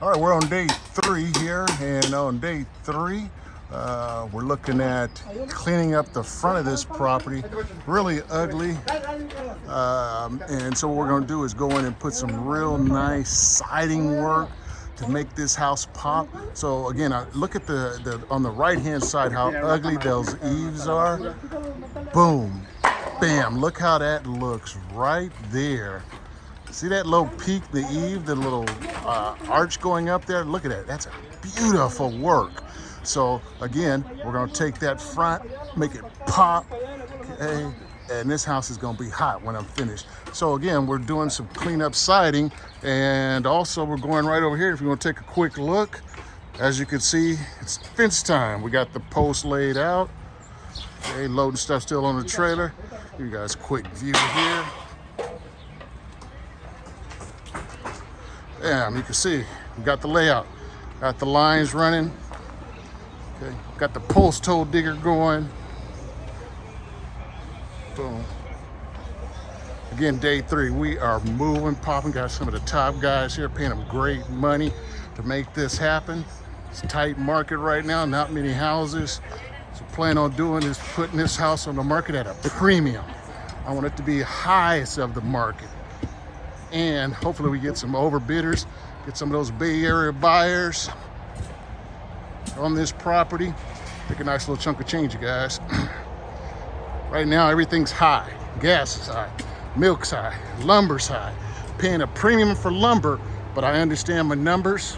All right, we're on day 3 here, and on day 3, we're looking at cleaning up the front of this property. Really ugly, and so what we're going to do is go in and put some real nice siding work to make this house pop. So again, look at the on the right hand side how ugly those eaves are. Boom, bam, look how that looks right there. See that little peak, the eave, the little arch going up there? Look at that, that's a beautiful work. So again, we're gonna take that front, make it pop, okay? And this house is gonna be hot when I'm finished. So again, we're doing some cleanup siding, and also we're going right over here. If you wanna take a quick look, as you can see, it's fence time. We got the post laid out. Okay, loading stuff still on the trailer. Give you guys a quick view here. Bam, you can see, we got the layout. Got the lines running. Okay, got the post hole digger going. Boom. Again, day 3, we are moving, popping. Got some of the top guys here paying them great money to make this happen. It's a tight market right now, not many houses. So plan on doing is putting this house on the market at a premium. I want it to be highest of the market. And hopefully we get some overbidders, get some of those Bay Area buyers on this property. Take a nice little chunk of change, you guys. Right now, everything's high. Gas is high, milk's high, lumber's high. Paying a premium for lumber, but I understand my numbers.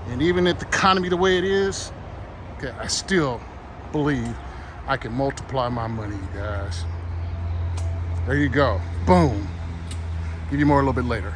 And even at the economy the way it is, okay, I still believe I can multiply my money, you guys. There you go, boom. Give you more a little bit later.